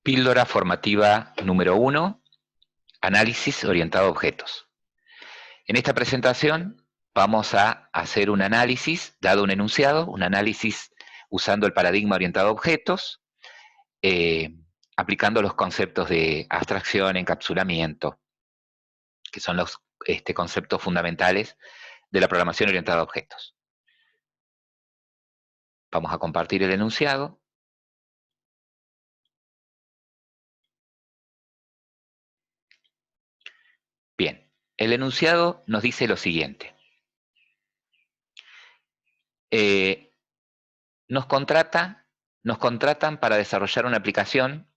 Píldora formativa número 1, análisis orientado a objetos. En esta presentación vamos a hacer un análisis, dado un enunciado, un análisis usando el paradigma orientado a objetos, aplicando los conceptos de abstracción, encapsulamiento, que son los conceptos fundamentales de la programación orientada a objetos. Vamos a compartir el enunciado. Bien, el enunciado nos dice lo siguiente. Nos contratan para desarrollar una aplicación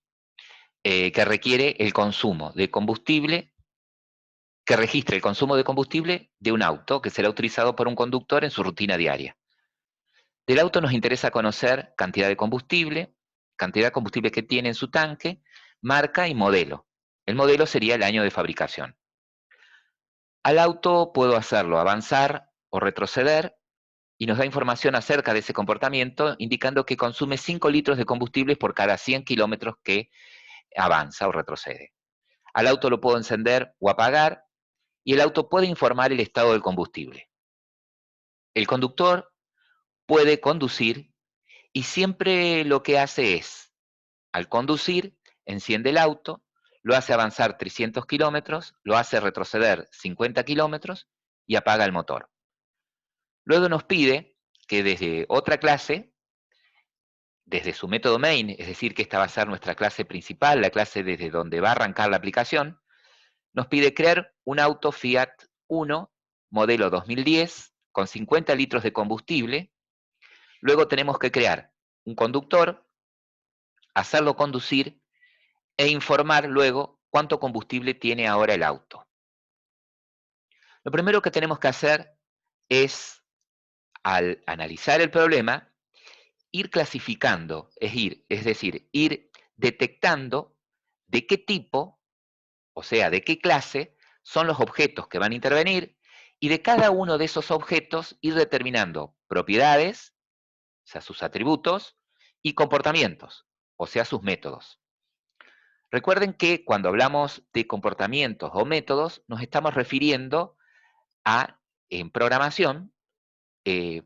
que requiere el consumo de combustible, que registre el consumo de combustible de un auto que será utilizado por un conductor en su rutina diaria. Del auto nos interesa conocer cantidad de combustible que tiene en su tanque, marca y modelo. El modelo sería el año de fabricación. Al auto puedo hacerlo avanzar o retroceder, y nos da información acerca de ese comportamiento, indicando que consume 5 litros de combustible por cada 100 kilómetros que avanza o retrocede. Al auto lo puedo encender o apagar, y el auto puede informar el estado del combustible. El conductor puede conducir, y siempre lo que hace es, al conducir, enciende el auto, lo hace avanzar 300 kilómetros, lo hace retroceder 50 kilómetros y apaga el motor. Luego nos pide que desde otra clase, desde su método main, es decir, que esta va a ser nuestra clase principal, la clase desde donde va a arrancar la aplicación, nos pide crear un auto Fiat Uno, modelo 2010, con 50 litros de combustible. Luego tenemos que crear un conductor, hacerlo conducir e informar luego cuánto combustible tiene ahora el auto. Lo primero que tenemos que hacer es, al analizar el problema, ir clasificando, es decir, ir detectando de qué tipo, o sea, de qué clase son los objetos que van a intervenir, y de cada uno de esos objetos ir determinando propiedades, o sea, sus atributos, y comportamientos, o sea, sus métodos. Recuerden que cuando hablamos de comportamientos o métodos, nos estamos refiriendo a, en programación,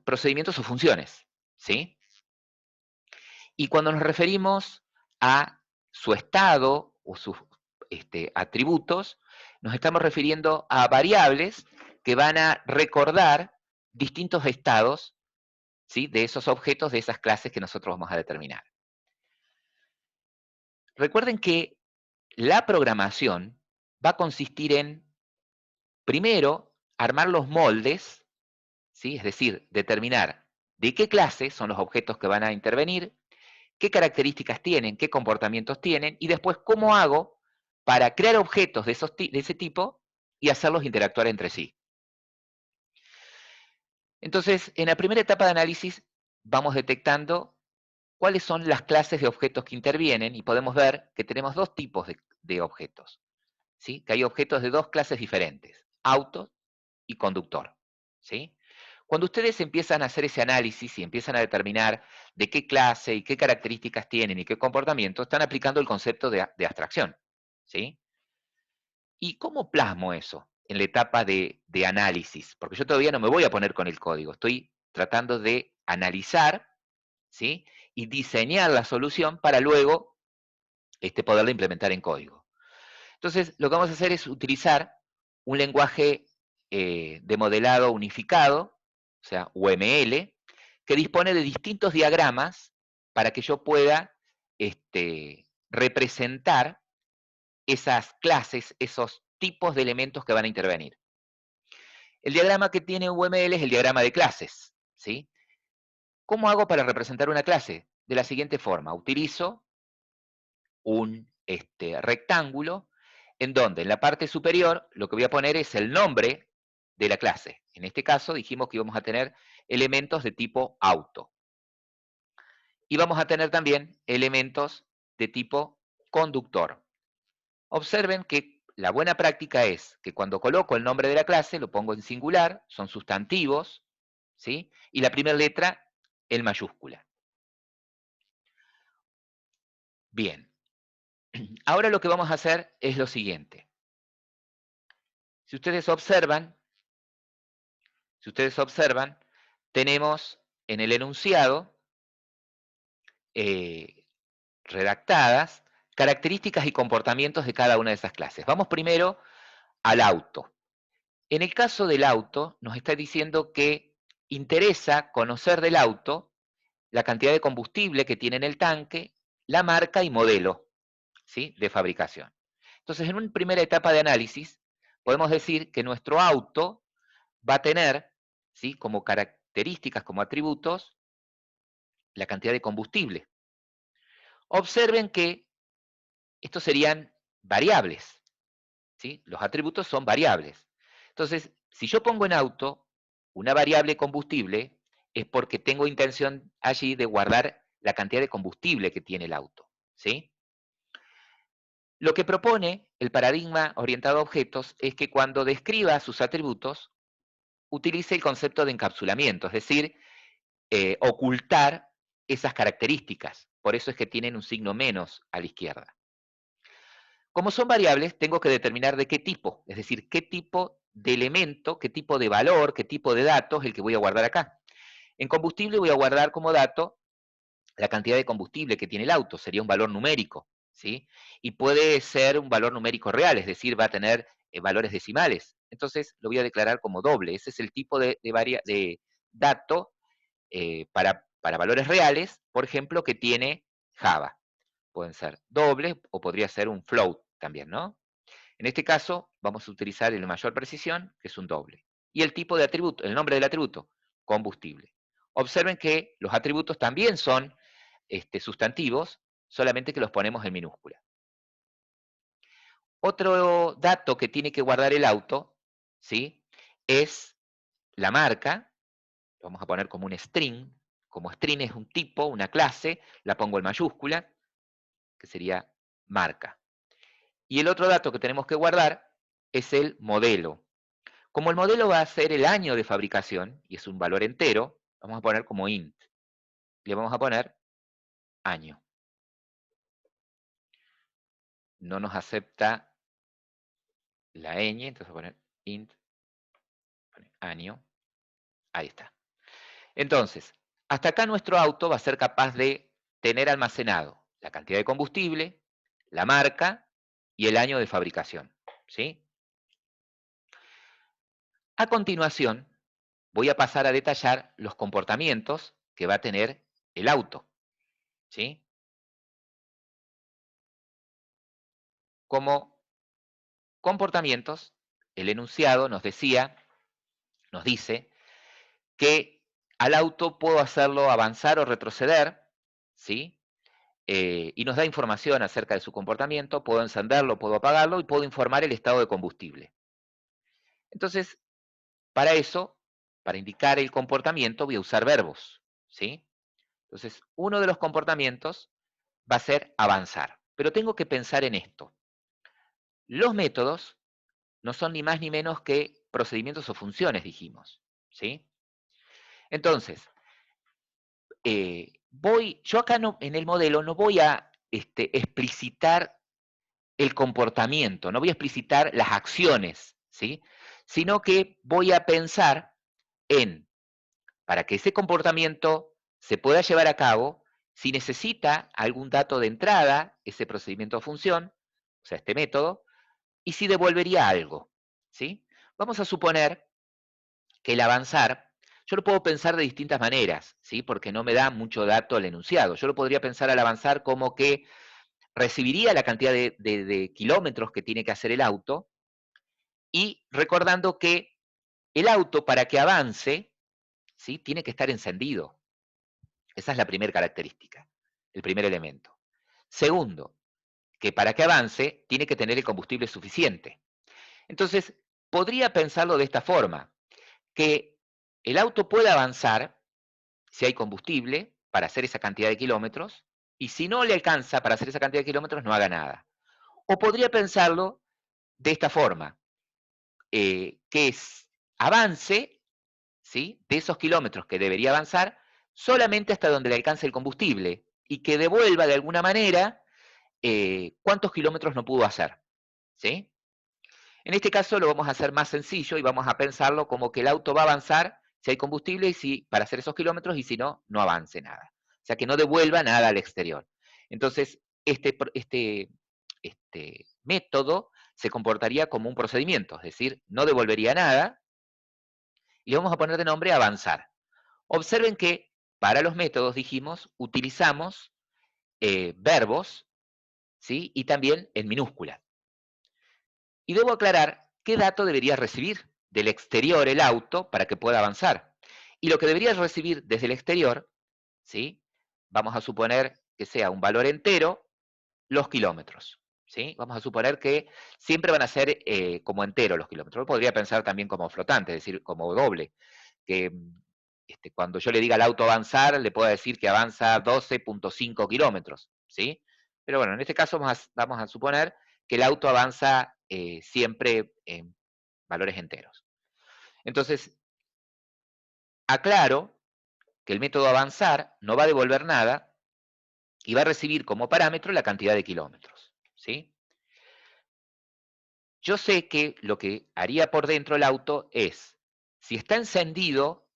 procedimientos o funciones, ¿sí? Y cuando nos referimos a su estado o sus atributos, nos estamos refiriendo a variables que van a recordar distintos estados, ¿sí?, de esos objetos, de esas clases que nosotros vamos a determinar. Recuerden que la programación va a consistir en, primero, armar los moldes, ¿sí?, es decir, determinar de qué clase son los objetos que van a intervenir, qué características tienen, qué comportamientos tienen, y después cómo hago para crear objetos de ese tipo y hacerlos interactuar entre sí. Entonces, en la primera etapa de análisis vamos detectando cuáles son las clases de objetos que intervienen, y podemos ver que tenemos dos tipos de objetos, ¿sí? Que hay objetos de dos clases diferentes, auto y conductor, ¿sí? Cuando ustedes empiezan a hacer ese análisis y empiezan a determinar de qué clase y qué características tienen y qué comportamiento, están aplicando el concepto de abstracción, ¿sí? ¿Y cómo plasmo eso en la etapa de análisis? Porque yo todavía no me voy a poner con el código, estoy tratando de analizar, ¿sí?, y diseñar la solución para luego poderla implementar en código. Entonces, lo que vamos a hacer es utilizar un lenguaje de modelado unificado, o sea, UML, que dispone de distintos diagramas para que yo pueda representar esas clases, esos tipos de elementos que van a intervenir. El diagrama que tiene UML es el diagrama de clases, ¿sí? ¿Cómo hago para representar una clase? De la siguiente forma: utilizo un rectángulo en donde en la parte superior lo que voy a poner es el nombre de la clase. En este caso dijimos que íbamos a tener elementos de tipo auto. Y vamos a tener también elementos de tipo conductor. Observen que la buena práctica es que cuando coloco el nombre de la clase lo pongo en singular, son sustantivos, ¿sí?, y la primera letra en mayúscula. Bien. Ahora lo que vamos a hacer es lo siguiente. Si ustedes observan, tenemos en el enunciado eh, redactadas características y comportamientos de cada una de esas clases. Vamos primero al auto. En el caso del auto, nos está diciendo que interesa conocer del auto la cantidad de combustible que tiene en el tanque, la marca y modelo, ¿sí?, de fabricación. Entonces, en una primera etapa de análisis, podemos decir que nuestro auto va a tener, ¿sí?, como características, como atributos, la cantidad de combustible. Observen que estos serían variables, ¿sí? Los atributos son variables. Entonces, si yo pongo en auto una variable combustible, es porque tengo intención allí de guardar la cantidad de combustible que tiene el auto, ¿sí? Lo que propone el paradigma orientado a objetos es que cuando describa sus atributos, utilice el concepto de encapsulamiento, es decir, ocultar esas características. Por eso es que tienen un signo menos a la izquierda. Como son variables, tengo que determinar de qué tipo, es decir, qué tipo de elemento, qué tipo de valor, qué tipo de dato es el que voy a guardar acá. En combustible voy a guardar como dato la cantidad de combustible que tiene el auto, sería un valor numérico, ¿sí? Y puede ser un valor numérico real, es decir, va a tener valores decimales. Entonces lo voy a declarar como doble. Ese es el tipo de dato para valores reales, por ejemplo, que tiene Java. Pueden ser dobles o podría ser un float también, ¿no? En este caso, vamos a utilizar el de mayor precisión, que es un doble. Y el tipo de atributo, el nombre del atributo, combustible. Observen que los atributos también son sustantivos, solamente que los ponemos en minúscula. Otro dato que tiene que guardar el auto, ¿sí?, es la marca. Lo vamos a poner como un string. Como string es un tipo, una clase, la pongo en mayúscula, que sería marca. Y el otro dato que tenemos que guardar es el modelo. Como el modelo va a ser el año de fabricación, y es un valor entero, vamos a poner como int. Le vamos a poner año. No nos acepta la ñ, entonces voy a poner int, año. Ahí está. Entonces, hasta acá nuestro auto va a ser capaz de tener almacenado la cantidad de combustible, la marca y el año de fabricación, ¿sí? A continuación, voy a pasar a detallar los comportamientos que va a tener el auto, ¿sí? Como comportamientos, el enunciado nos dice que al auto puedo hacerlo avanzar o retroceder, ¿sí? Y nos da información acerca de su comportamiento, puedo encenderlo, puedo apagarlo y puedo informar el estado de combustible. Entonces, para eso, para indicar el comportamiento, voy a usar verbos, ¿sí? Entonces, uno de los comportamientos va a ser avanzar. Pero tengo que pensar en esto. Los métodos no son ni más ni menos que procedimientos o funciones, dijimos, ¿sí? Entonces, yo acá no, en el modelo no voy a explicitar el comportamiento, no voy a explicitar las acciones, ¿sí? Sino que voy a pensar en, para que ese comportamiento se pueda llevar a cabo, si necesita algún dato de entrada, ese procedimiento o función, o sea, este método, y si devolvería algo, ¿sí? Vamos a suponer que el avanzar, yo lo puedo pensar de distintas maneras, ¿sí? Porque no me da mucho dato el enunciado. Yo lo podría pensar al avanzar como que recibiría la cantidad de kilómetros que tiene que hacer el auto, y recordando que el auto, para que avance, ¿sí?, tiene que estar encendido. Esa es la primera característica, el primer elemento. Segundo, que para que avance, tiene que tener el combustible suficiente. Entonces, podría pensarlo de esta forma, que el auto puede avanzar si hay combustible para hacer esa cantidad de kilómetros, y si no le alcanza para hacer esa cantidad de kilómetros, no haga nada. O podría pensarlo de esta forma, que es avance, ¿sí?, de esos kilómetros que debería avanzar, solamente hasta donde le alcance el combustible, y que devuelva de alguna manera cuántos kilómetros no pudo hacer, ¿sí? En este caso lo vamos a hacer más sencillo y vamos a pensarlo como que el auto va a avanzar si hay combustible y si, para hacer esos kilómetros, y si no, no avance nada. O sea, que no devuelva nada al exterior. Entonces, este método se comportaría como un procedimiento, es decir, no devolvería nada, y le vamos a poner de nombre avanzar. Observen que para los métodos, dijimos, utilizamos verbos, ¿sí? Y también en minúscula. Y debo aclarar qué dato debería recibir del exterior el auto para que pueda avanzar. Y lo que debería recibir desde el exterior, ¿sí? Vamos a suponer que sea un valor entero, los kilómetros. ¿Sí? Vamos a suponer que siempre van a ser como entero los kilómetros. Lo podría pensar también como flotante, es decir, como doble. Que cuando yo le diga al auto avanzar, le puedo decir que avanza 12.5 kilómetros. ¿Sí? Pero bueno, en este caso vamos a suponer que el auto avanza siempre en valores enteros. Entonces, aclaro que el método avanzar no va a devolver nada y va a recibir como parámetro la cantidad de kilómetros. ¿Sí? Yo sé que lo que haría por dentro el auto es, si está encendido,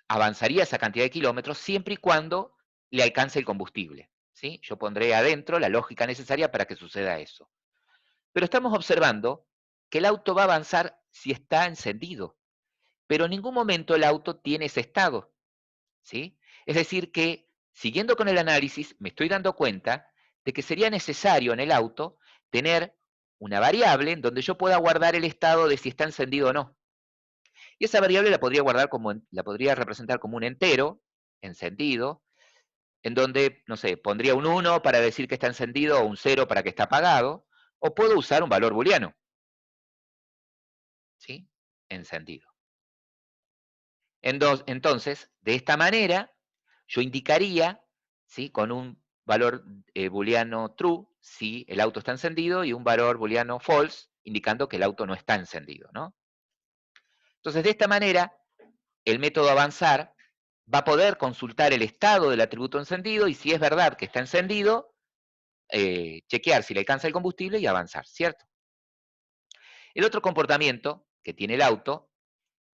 avanzaría esa cantidad de kilómetros siempre y cuando le alcance el combustible. ¿Sí? Yo pondré adentro la lógica necesaria para que suceda eso. Pero estamos observando que el auto va a avanzar si está encendido, pero en ningún momento el auto tiene ese estado. ¿Sí? Es decir que, siguiendo con el análisis, me estoy dando cuenta de que sería necesario en el auto tener una variable en donde yo pueda guardar el estado de si está encendido o no. Y esa variable la podría guardar la podría representar como un entero, encendido, en donde, no sé, pondría un 1 para decir que está encendido o un 0 para que está apagado, o puedo usar un valor booleano, ¿sí? Encendido. Entonces, de esta manera, yo indicaría, ¿sí? Con un valor booleano true, si el auto está encendido, y un valor booleano false, indicando que el auto no está encendido, ¿no? Entonces, de esta manera, el método avanzar va a poder consultar el estado del atributo encendido, y si es verdad que está encendido, chequear si le alcanza el combustible y avanzar, ¿cierto? El otro comportamiento que tiene el auto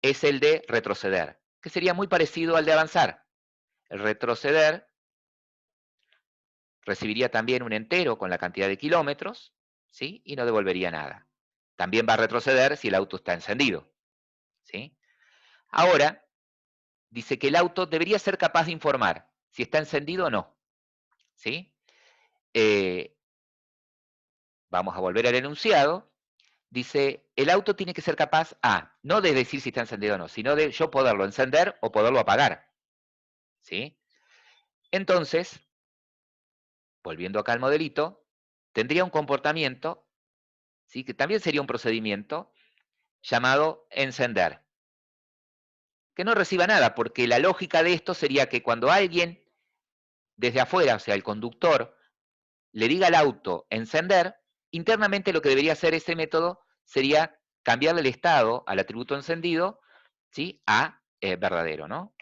es el de retroceder, que sería muy parecido al de avanzar. El retroceder recibiría también un entero con la cantidad de kilómetros, ¿sí? Y no devolvería nada. También va a retroceder si el auto está encendido, ¿sí? Ahora, dice que el auto debería ser capaz de informar si está encendido o no, ¿sí? Vamos a volver al enunciado. Dice, el auto tiene que ser capaz, no de decir si está encendido o no, sino de yo poderlo encender o poderlo apagar, ¿sí? Entonces, volviendo acá al modelito, tendría un comportamiento, ¿sí? Que también sería un procedimiento llamado encender, que no reciba nada, porque la lógica de esto sería que cuando alguien desde afuera, o sea, el conductor, le diga al auto encender, internamente lo que debería hacer ese método sería cambiarle el estado al atributo encendido, ¿sí? A verdadero, ¿no?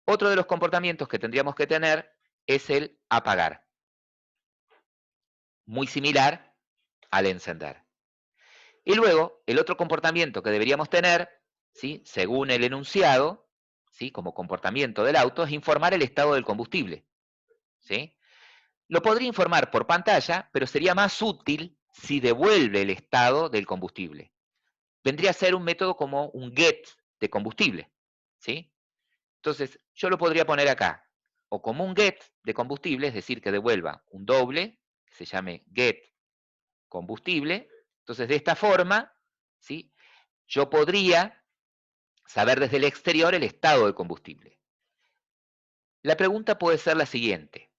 Otro de los comportamientos que tendríamos que tener es el apagar, muy similar al encender. Y luego, el otro comportamiento que deberíamos tener, ¿sí? Según el enunciado, ¿sí? Como comportamiento del auto, es informar el estado del combustible, ¿sí? Lo podría informar por pantalla, pero sería más útil si devuelve el estado del combustible. Vendría a ser un método como un get de combustible, ¿sí? Entonces, yo lo podría poner acá, o como un get de combustible, es decir, que devuelva un doble, que se llame get combustible. Entonces, de esta forma, ¿sí? Yo podría saber desde el exterior el estado del combustible. La pregunta puede ser la siguiente.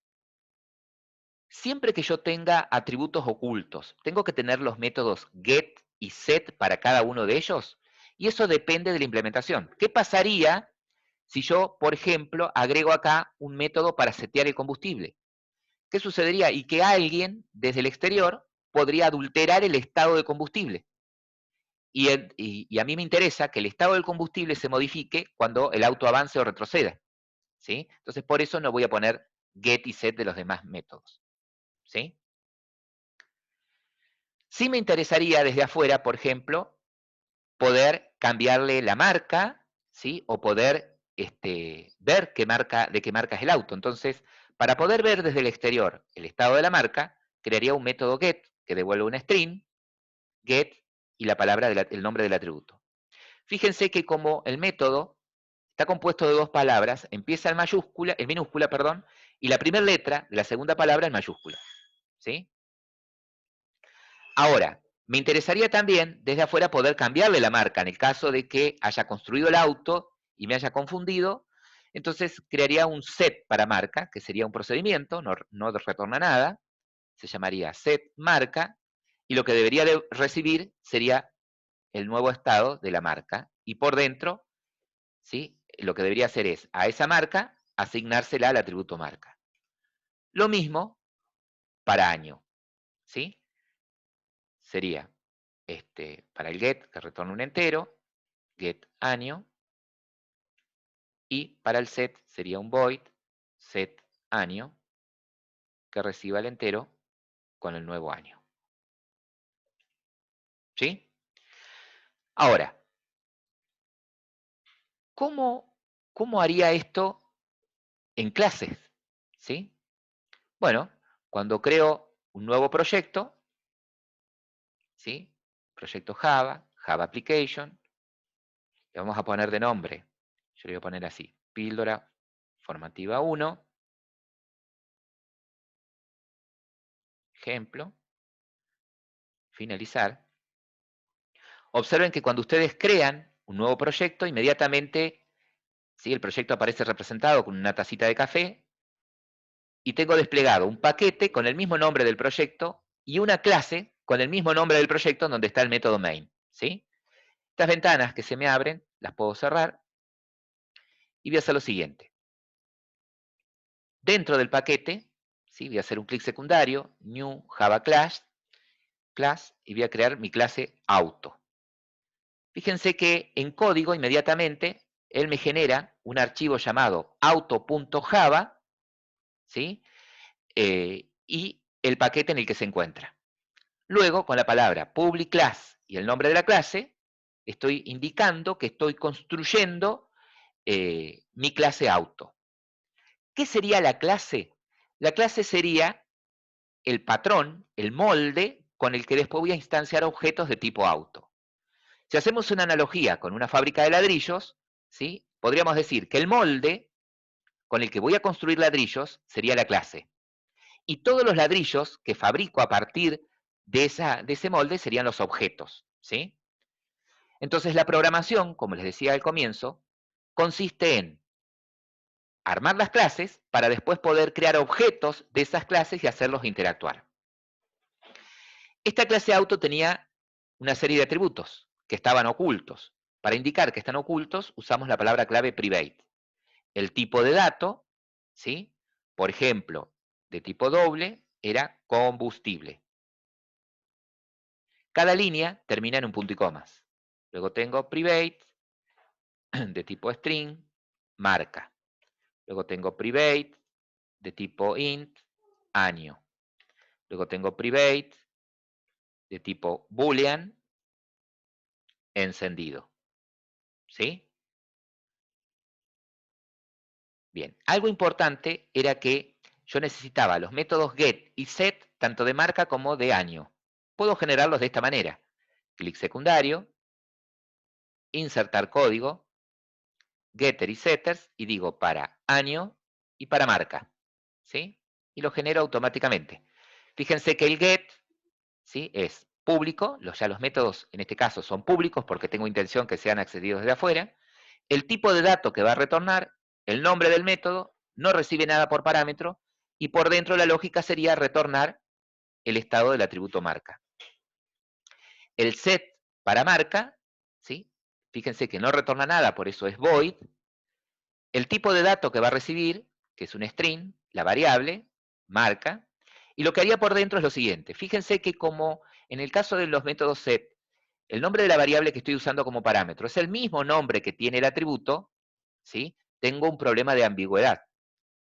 Siempre que yo tenga atributos ocultos, ¿tengo que tener los métodos get y set para cada uno de ellos? Y eso depende de la implementación. ¿Qué pasaría si yo, por ejemplo, agrego acá un método para setear el combustible? ¿Qué sucedería? Y que alguien desde el exterior podría adulterar el estado de combustible. Y a mí me interesa que el estado del combustible se modifique cuando el auto avance o retroceda, ¿sí? Entonces, por eso no voy a poner get y set de los demás métodos. ¿Sí? Sí me interesaría desde afuera, por ejemplo, poder cambiarle la marca, ¿sí? O poder ver de qué marca es el auto. Entonces, para poder ver desde el exterior el estado de la marca, crearía un método get que devuelve un string, get y la palabra el nombre del atributo. Fíjense que como el método está compuesto de dos palabras, empieza en minúscula, perdón, y la primera letra de la segunda palabra en mayúscula. ¿Sí? Ahora, me interesaría también desde afuera poder cambiarle la marca en el caso de que haya construido el auto y me haya confundido. Entonces crearía un set para marca, que sería un procedimiento, no retorna nada, se llamaría set marca, y lo que debería de recibir sería el nuevo estado de la marca. Y por dentro, ¿sí? Lo que debería hacer es a esa marca asignársela al atributo marca. Lo mismo para año, ¿sí? Sería para el get, que retorna un entero, get año, y para el set sería un void, set año, que reciba el entero con el nuevo año. ¿Sí? Ahora, ¿cómo haría esto en clases? ¿Sí? Bueno, cuando creo un nuevo proyecto, ¿sí? Proyecto Java, Java Application, le vamos a poner de nombre, yo le voy a poner así, píldora formativa 1, ejemplo, finalizar. Observen que cuando ustedes crean un nuevo proyecto, inmediatamente, ¿sí? El proyecto aparece representado con una tacita de café y tengo desplegado un paquete con el mismo nombre del proyecto y una clase con el mismo nombre del proyecto donde está el método main. ¿Sí? Estas ventanas que se me abren, las puedo cerrar y voy a hacer lo siguiente. Dentro del paquete, ¿sí? Voy a hacer un clic secundario, new Java class, y voy a crear mi clase auto. Fíjense que en código inmediatamente él me genera un archivo llamado auto.java, ¿sí? Y el paquete en el que se encuentra. Luego, con la palabra public class y el nombre de la clase, estoy indicando que estoy construyendo mi clase auto. ¿Qué sería la clase? La clase sería el patrón, el molde, con el que después voy a instanciar objetos de tipo auto. Si hacemos una analogía con una fábrica de ladrillos, ¿sí? Podríamos decir que el molde con el que voy a construir ladrillos sería la clase. Y todos los ladrillos que fabrico a partir de ese molde serían los objetos. ¿Sí? Entonces la programación, como les decía al comienzo, consiste en armar las clases para después poder crear objetos de esas clases y hacerlos interactuar. Esta clase auto tenía una serie de atributos que estaban ocultos. Para indicar que están ocultos, usamos la palabra clave private. El tipo de dato, ¿sí? Por ejemplo, de tipo doble, era combustible. Cada línea termina en un punto y comas. Luego tengo private, de tipo string, marca. Luego tengo private, de tipo int, año. Luego tengo private, de tipo boolean, encendido. ¿Sí? Bien, algo importante era que yo necesitaba los métodos get y set tanto de marca como de año. Puedo generarlos de esta manera. Clic secundario, insertar código, getter y setters, y digo para año y para marca. ¿Sí? Y lo genero automáticamente. Fíjense que el get, ¿sí? Es público, ya los métodos en este caso son públicos porque tengo intención que sean accedidos desde afuera. El tipo de dato que va a retornar, el nombre del método, no recibe nada por parámetro, y por dentro la lógica sería retornar el estado del atributo marca. El set para marca, ¿sí? Fíjense que no retorna nada, por eso es void. El tipo de dato que va a recibir, que es un string, la variable, marca, y lo que haría por dentro es lo siguiente. Fíjense que como en el caso de los métodos set, el nombre de la variable que estoy usando como parámetro es el mismo nombre que tiene el atributo, ¿sí? Tengo un problema de ambigüedad.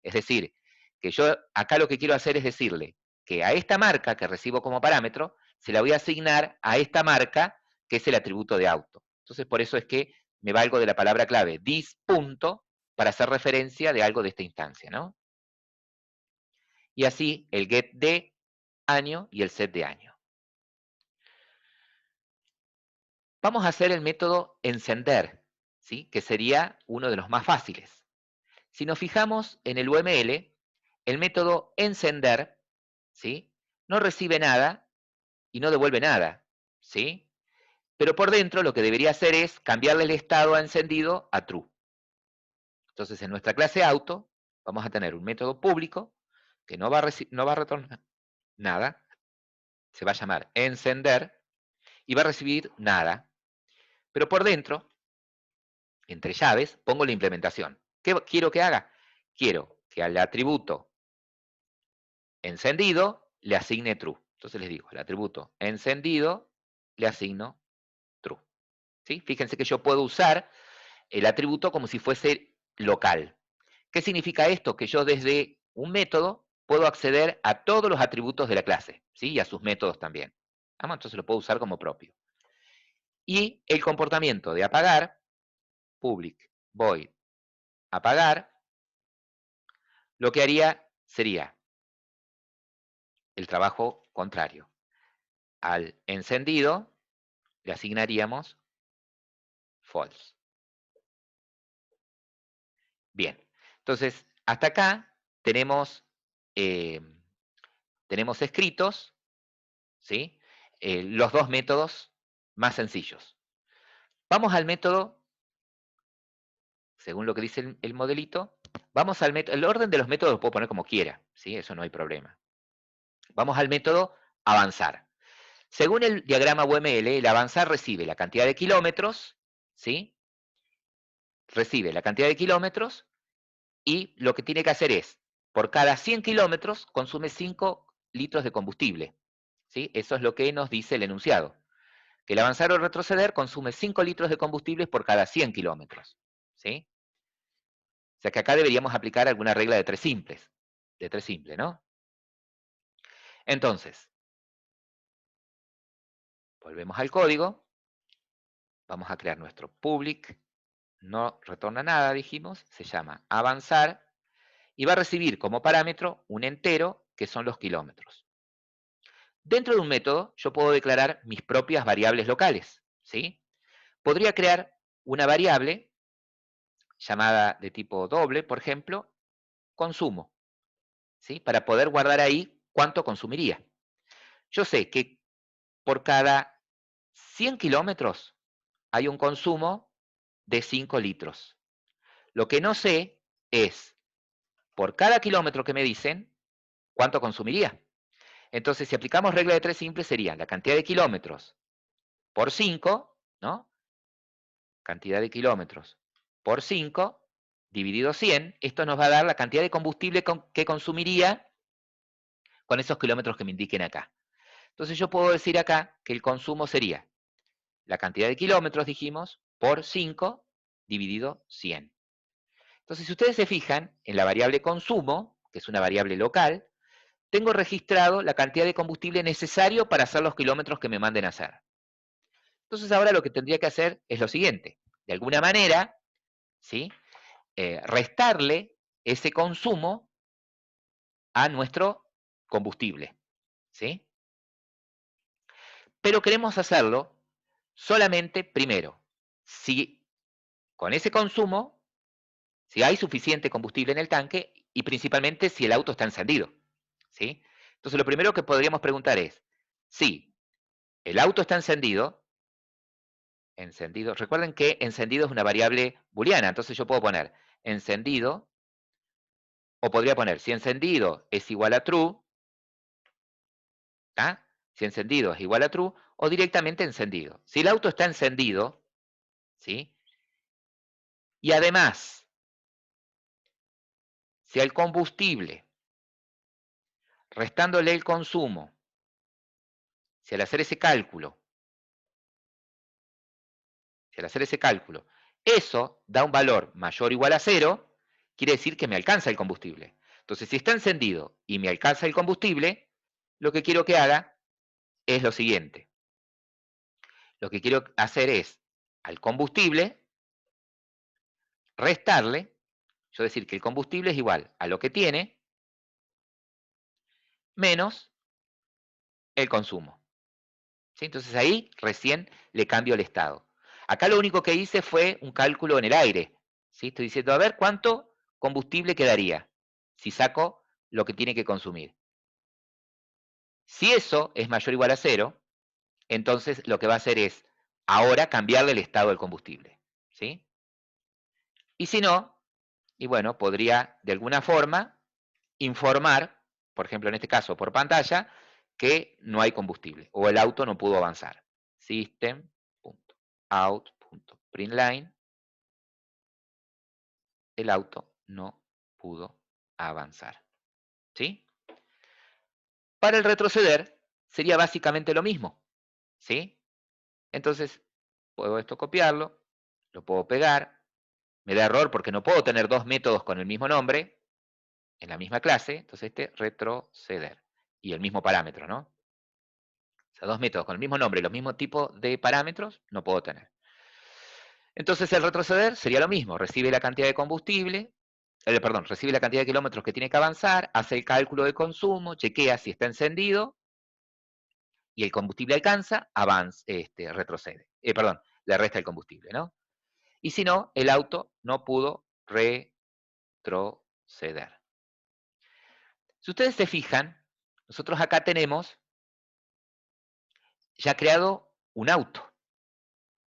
Es decir, que yo acá lo que quiero hacer es decirle que a esta marca que recibo como parámetro, se la voy a asignar a esta marca que es el atributo de auto. Entonces, por eso es que me valgo de la palabra clave this punto para hacer referencia de algo de esta instancia, ¿no? Y así el get de año y el set de año. Vamos a hacer el método encender, ¿sí? Que sería uno de los más fáciles. Si nos fijamos en el UML, el método encender, ¿sí? No recibe nada y no devuelve nada, ¿sí? Pero por dentro lo que debería hacer es cambiarle el estado a encendido a true. Entonces en nuestra clase auto vamos a tener un método público que no va a retornar nada, se va a llamar encender y va a recibir nada. Pero por dentro, entre llaves, pongo la implementación. ¿Qué quiero que haga? Quiero que al atributo encendido le asigne true. Entonces les digo, al atributo encendido le asigno true. ¿Sí? Fíjense que yo puedo usar el atributo como si fuese local. ¿Qué significa esto? Que yo desde un método puedo acceder a todos los atributos de la clase, ¿sí? Y a sus métodos también. Entonces lo puedo usar como propio. Y el comportamiento de apagar, public void apagar, lo que haría sería el trabajo contrario. Al encendido le asignaríamos false. Bien, entonces hasta acá tenemos, eh, tenemos escritos, ¿sí? Los dos métodos más sencillos. Vamos al método, según lo que dice el modelito, vamos al método, el orden de los métodos lo puedo poner como quiera, ¿sí? Eso no hay problema. Vamos al método avanzar. Según el diagrama UML, el avanzar recibe la cantidad de kilómetros, ¿sí? Recibe la cantidad de kilómetros y lo que tiene que hacer es, por cada 100 kilómetros, consume 5 litros de combustible, ¿sí? Eso es lo que nos dice el enunciado. Que el avanzar o retroceder consume 5 litros de combustible por cada 100 kilómetros, ¿sí? O sea que acá deberíamos aplicar alguna regla de tres simples, ¿no? Entonces, volvemos al código, vamos a crear nuestro public, no retorna nada, dijimos, se llama avanzar, y va a recibir como parámetro un entero, que son los kilómetros. Dentro de un método, yo puedo declarar mis propias variables locales, ¿sí? Podría crear una variable llamada de tipo doble, por ejemplo, consumo, ¿sí? Para poder guardar ahí cuánto consumiría. Yo sé que por cada 100 kilómetros hay un consumo de 5 litros. Lo que no sé es, por cada kilómetro que me dicen, cuánto consumiría. Entonces, si aplicamos regla de tres simples, sería la cantidad de kilómetros por 5, ¿no? Cantidad de kilómetros por 5, dividido 100. Esto nos va a dar la cantidad de combustible que consumiría con esos kilómetros que me indiquen acá. Entonces yo puedo decir acá que el consumo sería la cantidad de kilómetros, dijimos, por 5 dividido 100. Entonces, si ustedes se fijan, en la variable consumo, que es una variable local, tengo registrado la cantidad de combustible necesario para hacer los kilómetros que me manden a hacer. Entonces, ahora lo que tendría que hacer es lo siguiente. De alguna manera, ¿sí? Restarle ese consumo a nuestro combustible, ¿sí? Pero queremos hacerlo solamente, primero, si con ese consumo, si hay suficiente combustible en el tanque y principalmente si el auto está encendido, ¿sí? Entonces lo primero que podríamos preguntar es, si el auto está encendido, recuerden que encendido es una variable booleana, entonces yo puedo poner encendido, o podría poner si encendido es igual a true, ¿tá? Si encendido es igual a true, o directamente encendido. Si el auto está encendido, ¿sí? Y además, si al combustible, restándole el consumo, si al hacer ese cálculo, eso da un valor mayor o igual a 0, quiere decir que me alcanza el combustible. Entonces, si está encendido y me alcanza el combustible, lo que quiero que haga es lo siguiente. Lo que quiero hacer es, al combustible, restarle, yo decir que el combustible es igual a lo que tiene, menos el consumo. ¿Sí? Entonces ahí recién le cambio el estado. Acá lo único que hice fue un cálculo en el aire. ¿Sí? Estoy diciendo, a ver, ¿cuánto combustible quedaría si saco lo que tiene que consumir? Si eso es mayor o igual a 0, entonces lo que va a hacer es ahora cambiarle el estado del combustible. ¿Sí? Y si no, y bueno, podría de alguna forma informar, por ejemplo en este caso por pantalla, que no hay combustible o el auto no pudo avanzar. System.out.println, el auto no pudo avanzar. ¿Sí? Para el retroceder sería básicamente lo mismo. ¿Sí? Entonces, puedo esto copiarlo, lo puedo pegar, me da error porque no puedo tener dos métodos con el mismo nombre en la misma clase, entonces este retroceder y el mismo parámetro, ¿no? O sea, dos métodos con el mismo nombre y los mismos tipos de parámetros no puedo tener. Entonces el retroceder sería lo mismo, recibe la cantidad de combustible, perdón, recibe la cantidad de kilómetros que tiene que avanzar, hace el cálculo de consumo, chequea si está encendido y el combustible alcanza, avanza, retrocede. Perdón, le resta el combustible, ¿no? Y si no, el auto no pudo retroceder. Si ustedes se fijan, nosotros acá tenemos ya creado un auto,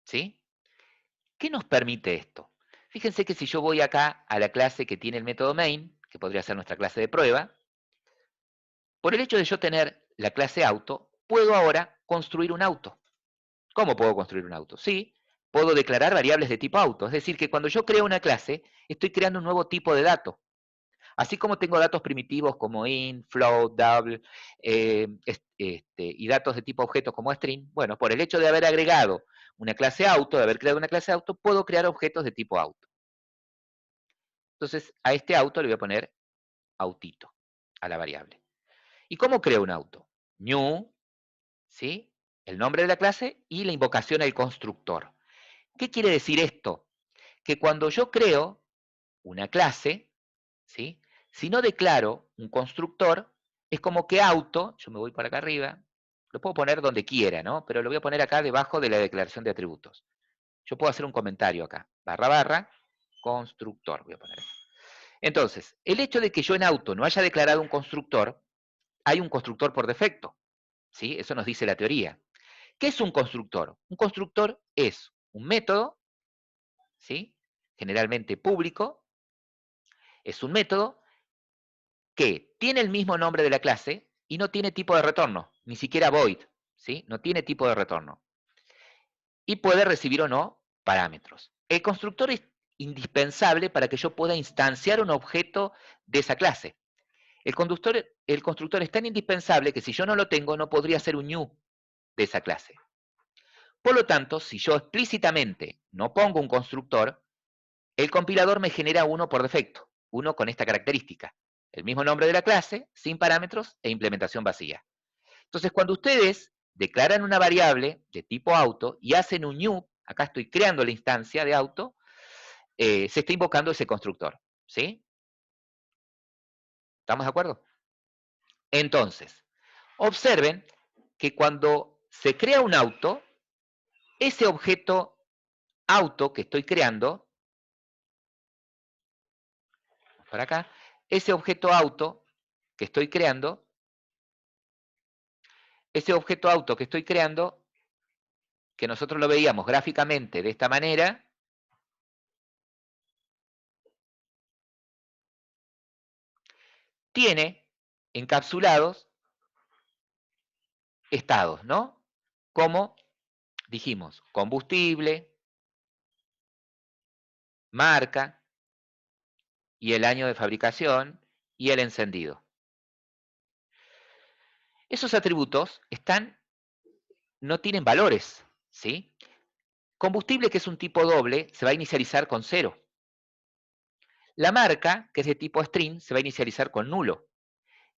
¿sí? ¿Qué nos permite esto? Fíjense que si yo voy acá a la clase que tiene el método main, que podría ser nuestra clase de prueba, por el hecho de yo tener la clase auto, puedo ahora construir un auto. ¿Cómo puedo construir un auto? Sí, puedo declarar variables de tipo auto, es decir, que cuando yo creo una clase, estoy creando un nuevo tipo de dato. Así como tengo datos primitivos como int, float, double, y datos de tipo objetos como string, bueno, por el hecho de haber agregado una clase auto, de haber creado una clase auto, puedo crear objetos de tipo auto. Entonces, a este auto le voy a poner autito, a la variable. ¿Y cómo creo un auto? New, ¿sí? El nombre de la clase y la invocación al constructor. ¿Qué quiere decir esto? Que cuando yo creo una clase, ¿sí? Si no declaro un constructor, es como que auto, yo me voy para acá arriba, lo puedo poner donde quiera, ¿no? Pero lo voy a poner acá debajo de la declaración de atributos. Yo puedo hacer un comentario acá, barra barra, constructor, voy a poner. Entonces, el hecho de que yo en auto no haya declarado un constructor, hay un constructor por defecto, ¿sí? Eso nos dice la teoría. ¿Qué es un constructor? Un constructor es un método, ¿sí? Generalmente público, es un método que tiene el mismo nombre de la clase y no tiene tipo de retorno, ni siquiera void, ¿sí? No tiene tipo de retorno. Y puede recibir o no parámetros. El constructor es indispensable para que yo pueda instanciar un objeto de esa clase. El constructor es tan indispensable que si yo no lo tengo, no podría ser un new de esa clase. Por lo tanto, si yo explícitamente no pongo un constructor, el compilador me genera uno por defecto, uno con esta característica. El mismo nombre de la clase, sin parámetros e implementación vacía. Entonces, cuando ustedes declaran una variable de tipo auto y hacen un new, acá estoy creando la instancia de auto, se está invocando ese constructor. ¿Sí? ¿Estamos de acuerdo? Entonces, observen que cuando se crea un auto, ese objeto auto que estoy creando, por acá, ese objeto auto que estoy creando, ese objeto auto que estoy creando, que nosotros lo veíamos gráficamente de esta manera, tiene encapsulados estados, ¿no? Como dijimos, combustible, marca y el año de fabricación y el encendido. Esos atributos no tienen valores, ¿sí? Combustible, que es un tipo doble, se va a inicializar con 0. La marca, que es de tipo string, se va a inicializar con nulo.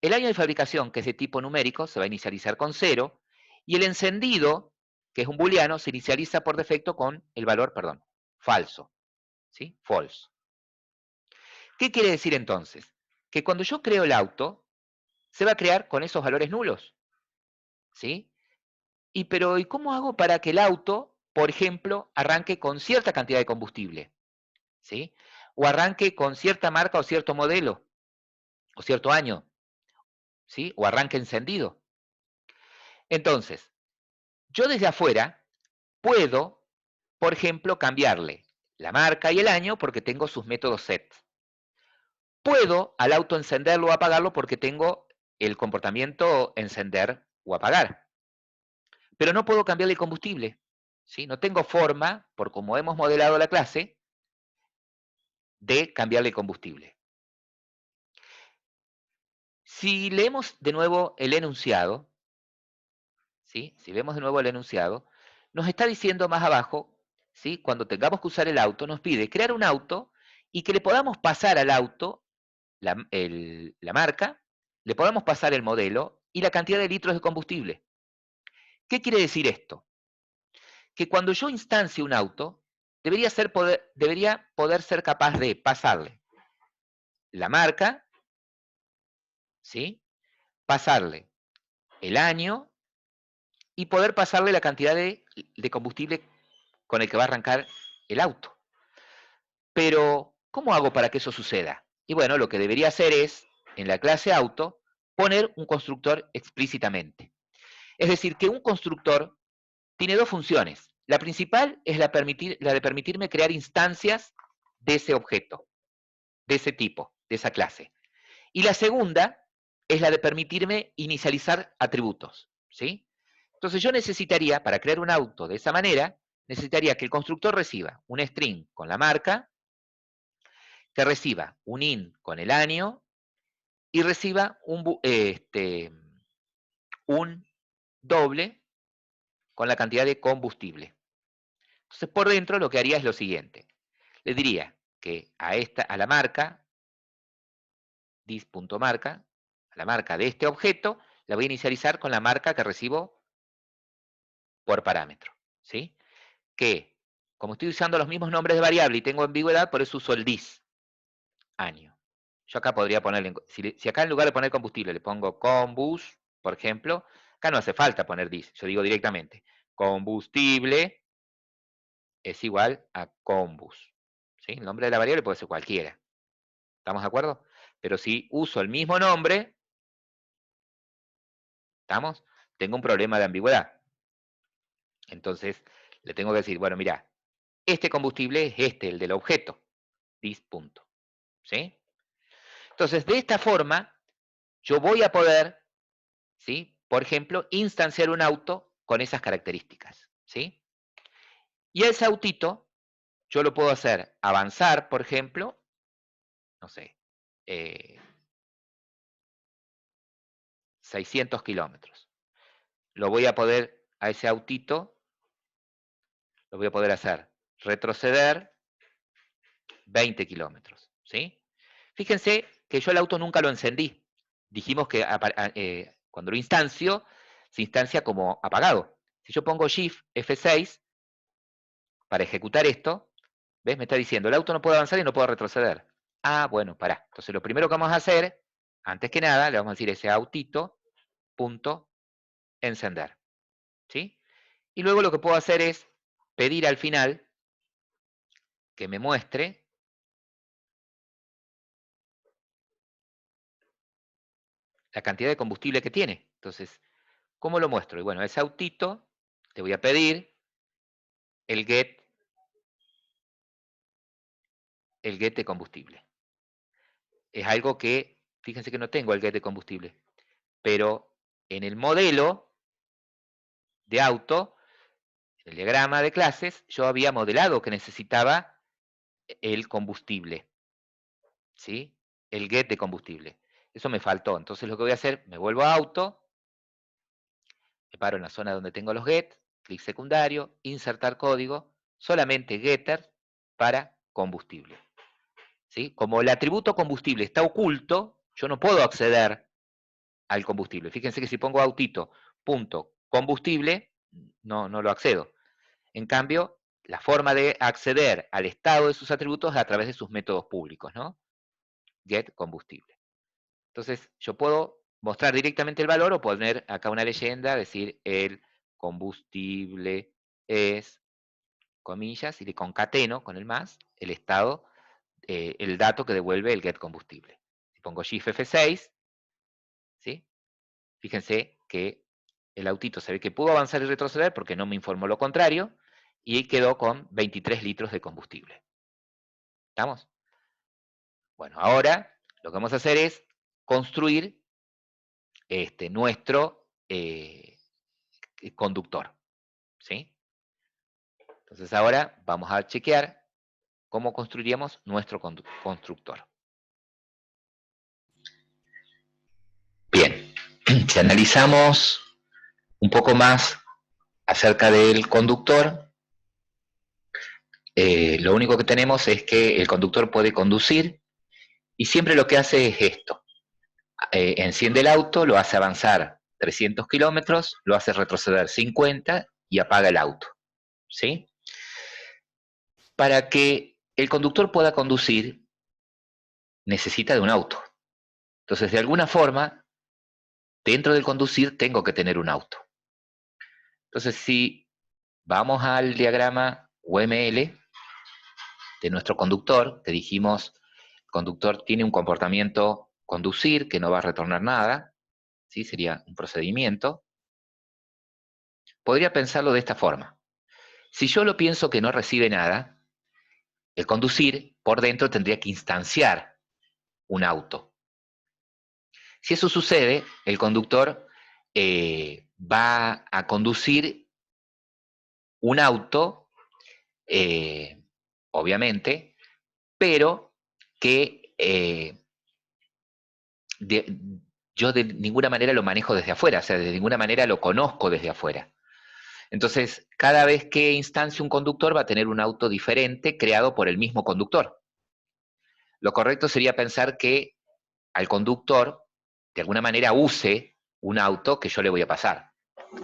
El año de fabricación, que es de tipo numérico, se va a inicializar con 0. Y el encendido, que es un booleano, se inicializa por defecto con el valor, perdón, falso. ¿Sí? False. ¿Qué quiere decir entonces? Que cuando yo creo el auto, se va a crear con esos valores nulos. ¿Sí? ¿Y cómo hago para que el auto, por ejemplo, arranque con cierta cantidad de combustible? ¿Sí? O arranque con cierta marca o cierto modelo, o cierto año, ¿sí? O arranque encendido. Entonces, yo desde afuera puedo, por ejemplo, cambiarle la marca y el año porque tengo sus métodos set. Puedo al auto encenderlo o apagarlo porque tengo el comportamiento encender o apagar. Pero no puedo cambiarle el combustible. ¿Sí? No tengo forma, por como hemos modelado la clase, de cambiarle el combustible. Si leemos de nuevo el enunciado, ¿sí? Si vemos de nuevo el enunciado, nos está diciendo más abajo, ¿sí? Cuando tengamos que usar el auto, nos pide crear un auto y que le podamos pasar al auto la marca, le podamos pasar el modelo y la cantidad de litros de combustible. ¿Qué quiere decir esto? Que cuando yo instancie un auto, debería poder ser capaz de pasarle la marca, ¿sí? Pasarle el año y poder pasarle la cantidad de combustible con el que va a arrancar el auto. Pero, ¿cómo hago para que eso suceda? Y bueno, lo que debería hacer es, en la clase auto, poner un constructor explícitamente. Es decir, que un constructor tiene dos funciones. La principal es la de permitirme crear instancias de ese objeto, de ese tipo, de esa clase. Y la segunda es la de permitirme inicializar atributos. ¿Sí? Entonces yo necesitaría, para crear un auto de esa manera, necesitaría que el constructor reciba un string con la marca, que reciba un int con el año y reciba un doble con la cantidad de combustible. Entonces por dentro lo que haría es lo siguiente. Le diría que a la marca, dis.marca, a la marca de este objeto, la voy a inicializar con la marca que recibo por parámetro. ¿Sí? Que, como estoy usando los mismos nombres de variable y tengo ambigüedad, por eso uso el dis, año. Yo acá podría ponerle, si acá en lugar de poner combustible le pongo combus, por ejemplo, acá no hace falta poner dis, yo digo directamente, combustible es igual a combus. ¿Sí? El nombre de la variable puede ser cualquiera. ¿Estamos de acuerdo? Pero si uso el mismo nombre, ¿estamos? Tengo un problema de ambigüedad. Entonces, le tengo que decir, bueno, mira, este combustible es este, el del objeto, dis punto. ¿Sí? Entonces, de esta forma, yo voy a poder, ¿sí? Por ejemplo, instanciar un auto con esas características. ¿Sí? Y a ese autito, yo lo puedo hacer avanzar, por ejemplo, no sé, 600 kilómetros. Lo voy a poder, a ese autito, lo voy a poder hacer retroceder 20 kilómetros. ¿Sí? Fíjense que yo el auto nunca lo encendí. Dijimos que cuando lo instancio, se instancia como apagado. Si yo pongo Shift F6 para ejecutar esto, ¿ves? Me está diciendo, el auto no puede avanzar y no puede retroceder. Ah, bueno, pará. Entonces lo primero que vamos a hacer, antes que nada, le vamos a decir ese autito, punto, encender. ¿Sí? Y luego lo que puedo hacer es pedir al final que me muestre la cantidad de combustible que tiene. Entonces, ¿cómo lo muestro? Y bueno, ese autito, te voy a pedir el get de combustible. Es algo que, fíjense que no tengo el get de combustible, pero en el modelo de auto, en el diagrama de clases, yo había modelado que necesitaba el combustible, ¿sí? El get de combustible. Eso me faltó. Entonces lo que voy a hacer, me vuelvo a auto, me paro en la zona donde tengo los get, clic secundario, insertar código, solamente getter para combustible. ¿sí? Como el atributo combustible está oculto, yo no puedo acceder al combustible. Fíjense que si pongo autito, punto, combustible, no lo accedo. En cambio, la forma de acceder al estado de sus atributos es a través de sus métodos públicos, ¿no? Get combustible. Entonces, yo puedo mostrar directamente el valor o poner acá una leyenda, decir el combustible es, comillas, y le concateno con el más, el estado, el dato que devuelve el get combustible. Si pongo shift F6, ¿sí? Fíjense que el autito se ve que pudo avanzar y retroceder porque no me informó lo contrario, y quedó con 23 litros de combustible. ¿Estamos? Bueno, ahora lo que vamos a hacer es construir nuestro conductor. ¿Sí? Entonces ahora vamos a chequear cómo construiríamos nuestro constructor. Bien, si analizamos un poco más acerca del conductor, lo único que tenemos es que el conductor puede conducir y siempre lo que hace es esto. Enciende el auto, lo hace avanzar 300 kilómetros, lo hace retroceder 50 y apaga el auto. ¿Sí? Para que el conductor pueda conducir, necesita de un auto. Entonces, de alguna forma, dentro del conducir tengo que tener un auto. Entonces, si vamos al diagrama UML de nuestro conductor, que dijimos, el conductor tiene un comportamiento conducir, que no va a retornar nada, ¿sí? Sería un procedimiento. Podría pensarlo de esta forma. Si yo lo pienso que no recibe nada, el conducir por dentro tendría que instanciar un auto. Si eso sucede, el conductor va a conducir un auto, obviamente, pero que yo de ninguna manera lo manejo desde afuera, o sea, de ninguna manera lo conozco desde afuera. Entonces, cada vez que instancie un conductor va a tener un auto diferente creado por el mismo conductor. Lo correcto sería pensar que al conductor, de alguna manera, use un auto que yo le voy a pasar,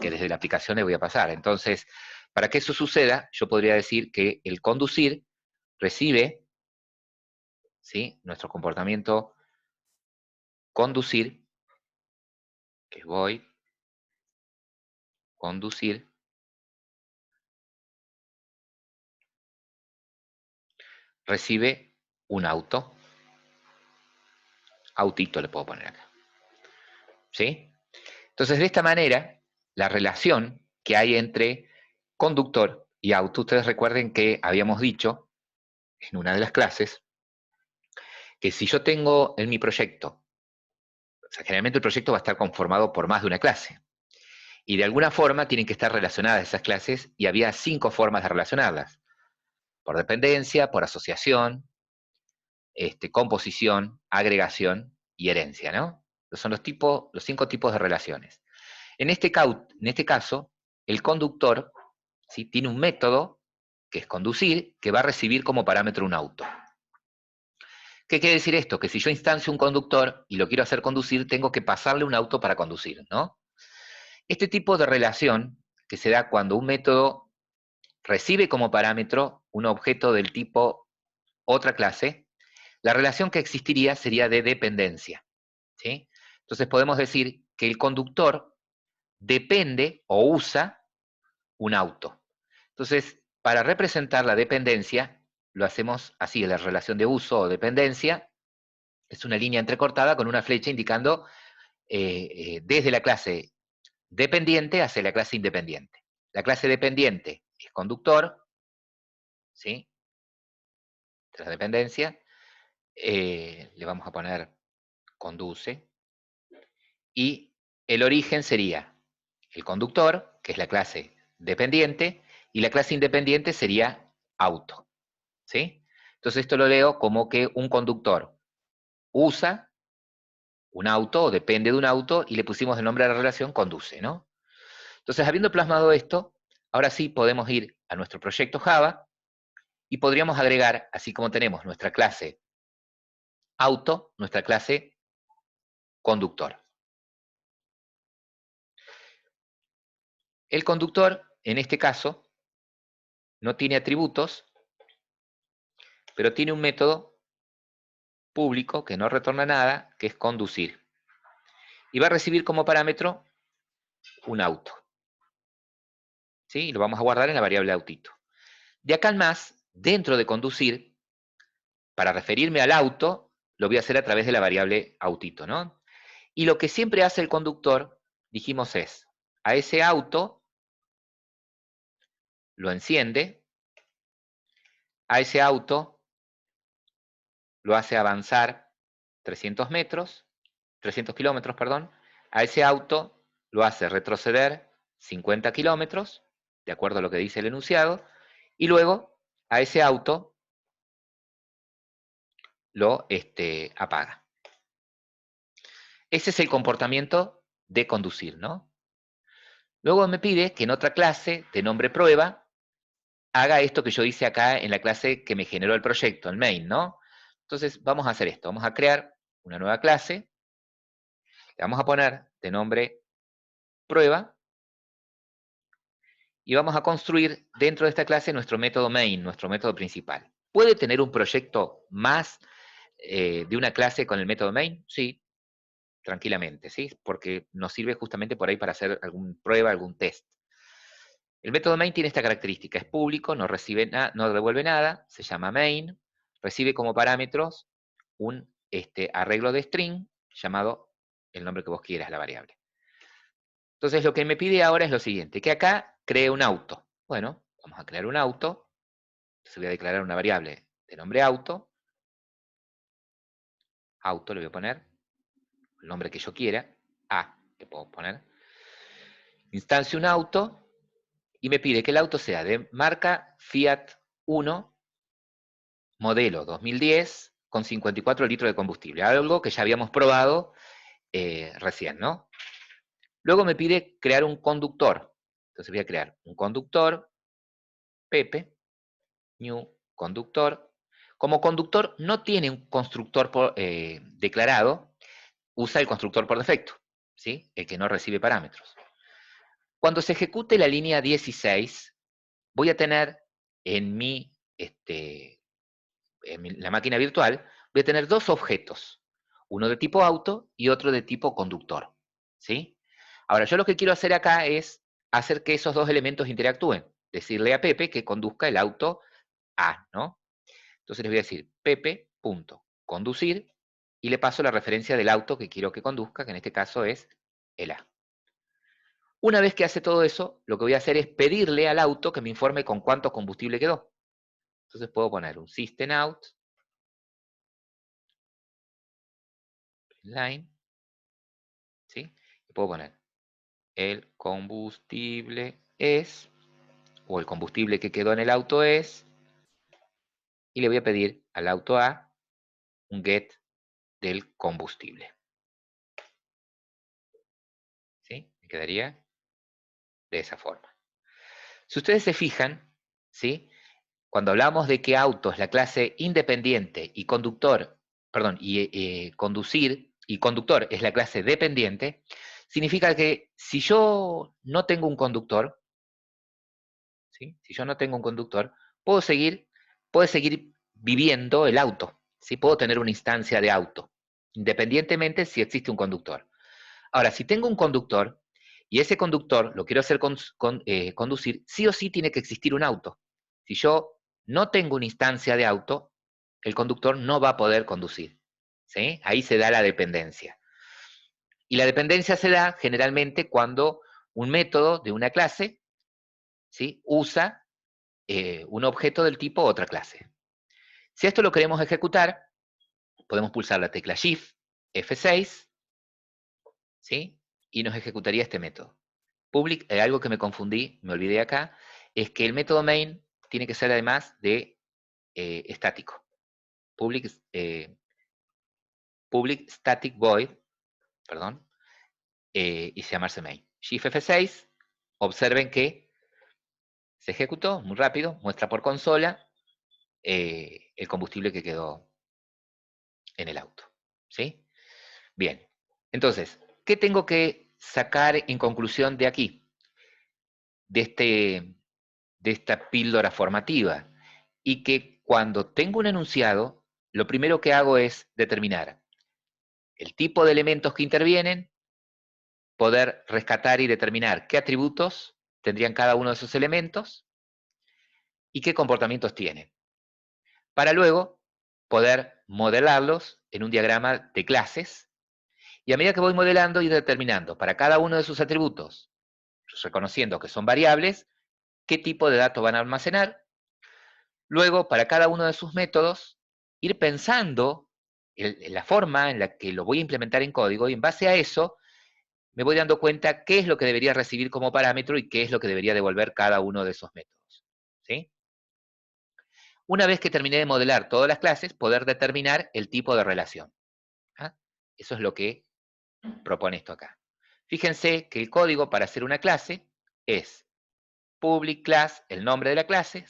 que desde la aplicación le voy a pasar. Entonces, para que eso suceda, yo podría decir que el conducir recibe, ¿sí? Nuestro comportamiento conducir, que voy, conducir, recibe un auto, autito le puedo poner acá, ¿sí? Entonces, de esta manera, la relación que hay entre conductor y auto, ustedes recuerden que habíamos dicho en una de las clases que si yo tengo en mi proyecto, o sea, generalmente el proyecto va a estar conformado por más de una clase, y de alguna forma tienen que estar relacionadas esas clases, y había 5 formas de relacionarlas: por dependencia, por asociación, composición, agregación y herencia, ¿no? Esos son los 5 tipos de relaciones. En este caso, el conductor, ¿sí?, tiene un método, que es conducir, que va a recibir como parámetro un auto. ¿Qué quiere decir esto? Que si yo instancio un conductor y lo quiero hacer conducir, tengo que pasarle un auto para conducir, ¿no? Este tipo de relación, que se da cuando un método recibe como parámetro un objeto del tipo otra clase, la relación que existiría sería de dependencia, ¿sí? Entonces podemos decir que el conductor depende o usa un auto. Entonces, para representar la dependencia, lo hacemos así: la relación de uso o dependencia es una línea entrecortada con una flecha indicando desde la clase dependiente hacia la clase independiente. La clase dependiente es conductor, ¿sí? De la dependencia, le vamos a poner conduce, y el origen sería el conductor, que es la clase dependiente, y la clase independiente sería auto, ¿sí? Entonces esto lo leo como que un conductor usa un auto o depende de un auto, y le pusimos el nombre a la relación conduce, ¿no? Entonces, habiendo plasmado esto, ahora sí podemos ir a nuestro proyecto Java y podríamos agregar, así como tenemos nuestra clase auto, nuestra clase conductor. El conductor, en este caso, no tiene atributos, pero tiene un método público que no retorna nada, que es conducir. Y va a recibir como parámetro un auto. ¿Sí? Y lo vamos a guardar en la variable autito. De acá en más, dentro de conducir, para referirme al auto, lo voy a hacer a través de la variable autito, ¿no? Y lo que siempre hace el conductor, dijimos es, a ese auto lo enciende, a ese auto lo hace avanzar 300 metros, 300 kilómetros, perdón, a ese auto lo hace retroceder 50 kilómetros, de acuerdo a lo que dice el enunciado, y luego a ese auto lo apaga. Ese es el comportamiento de conducir, ¿no? Luego me pide que en otra clase de nombre prueba haga esto que yo hice acá en la clase que me generó el proyecto, el main, ¿no? Entonces vamos a hacer esto, vamos a crear una nueva clase, le vamos a poner de nombre prueba, y vamos a construir dentro de esta clase nuestro método main, nuestro método principal. ¿Puede tener un proyecto más de una clase con el método main? Sí, tranquilamente, ¿sí? Porque nos sirve justamente por ahí para hacer alguna prueba, algún test. El método main tiene esta característica, es público, no devuelve nada, se llama main, recibe como parámetros un arreglo de string llamado el nombre que vos quieras, la variable. Entonces lo que me pide ahora es lo siguiente, que acá cree un auto. Bueno, vamos a crear un auto, entonces voy a declarar una variable de nombre auto, auto le voy a poner el nombre que yo quiera, A, le puedo poner, instancio un auto, y me pide que el auto sea de marca Fiat 1, modelo 2010, con 54 litros de combustible, algo que ya habíamos probado recién, ¿no? Luego me pide crear un conductor, entonces voy a crear un conductor, Pepe, new conductor. Como conductor no tiene un constructor declarado, usa el constructor por defecto, ¿sí? El que no recibe parámetros. Cuando se ejecute la línea 16, voy a tener en la máquina virtual, voy a tener dos objetos, uno de tipo auto y otro de tipo conductor, ¿sí? Ahora, yo lo que quiero hacer acá es hacer que esos dos elementos interactúen, decirle a Pepe que conduzca el auto A, ¿no? Entonces les voy a decir pepe.conducir y le paso la referencia del auto que quiero que conduzca, que en este caso es el A. Una vez que hace todo eso, lo que voy a hacer es pedirle al auto que me informe con cuánto combustible quedó. Entonces puedo poner un system out, line, ¿sí? Y puedo poner el combustible es, o el combustible que quedó en el auto es, y le voy a pedir al auto A un get del combustible. ¿Sí? Me quedaría de esa forma. Si ustedes se fijan, ¿sí? Cuando hablamos de que auto es la clase independiente y conductor, perdón, y conducir y conductor es la clase dependiente, significa que si yo no tengo un conductor, ¿sí? Si yo no tengo un conductor, puedo seguir viviendo el auto, ¿sí? Puedo tener una instancia de auto, independientemente si existe un conductor. Ahora, si tengo un conductor y ese conductor lo quiero hacer conducir, sí o sí tiene que existir un auto. Si yo no tengo una instancia de auto, el conductor no va a poder conducir, ¿sí? Ahí se da la dependencia. Y la dependencia se da generalmente cuando un método de una clase, ¿sí? Usa un objeto del tipo otra clase. Si esto lo queremos ejecutar, podemos pulsar la tecla Shift, F6, ¿sí? Y nos ejecutaría este método. Algo que me confundí, me olvidé acá, es que el método main tiene que ser además de estático. Public static void, perdón, y se llamarse main. Shift F6, observen que se ejecutó muy rápido, muestra por consola el combustible que quedó en el auto. ¿Sí? Bien. Entonces, ¿qué tengo que sacar en conclusión de aquí? De esta píldora formativa. Y que cuando tengo un enunciado, lo primero que hago es determinar el tipo de elementos que intervienen, poder rescatar y determinar qué atributos tendrían cada uno de esos elementos y qué comportamientos tienen, para luego poder modelarlos en un diagrama de clases, y a medida que voy modelando y determinando para cada uno de sus atributos, reconociendo que son variables, qué tipo de datos van a almacenar, luego para cada uno de sus métodos, ir pensando en la forma en la que lo voy a implementar en código, y en base a eso me voy dando cuenta qué es lo que debería recibir como parámetro y qué es lo que debería devolver cada uno de esos métodos. ¿Sí? Una vez que terminé de modelar todas las clases, poder determinar el tipo de relación. ¿Ah? Eso es lo que propone esto acá. Fíjense que el código para hacer una clase es public class, el nombre de la clase,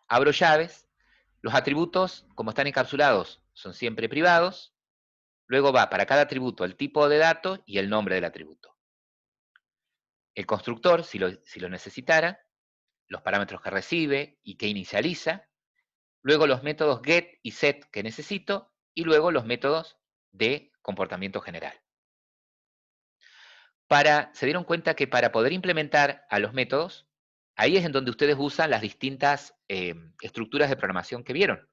abro llaves, los atributos, como están encapsulados, son siempre privados, luego va para cada atributo el tipo de dato y el nombre del atributo. El constructor, si lo necesitara, los parámetros que recibe y que inicializa, luego los métodos get y set que necesito, y luego los métodos de comportamiento general. Se dieron cuenta que para poder implementar a los métodos, ahí es en donde ustedes usan las distintas estructuras de programación que vieron.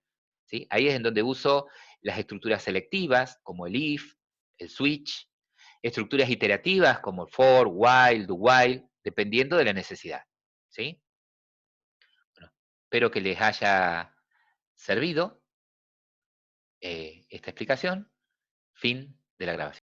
¿Sí? Ahí es en donde uso las estructuras selectivas, como el if, el switch, estructuras iterativas como el for, while, do while, dependiendo de la necesidad. ¿Sí? Bueno, espero que les haya servido esta explicación. Fin de la grabación.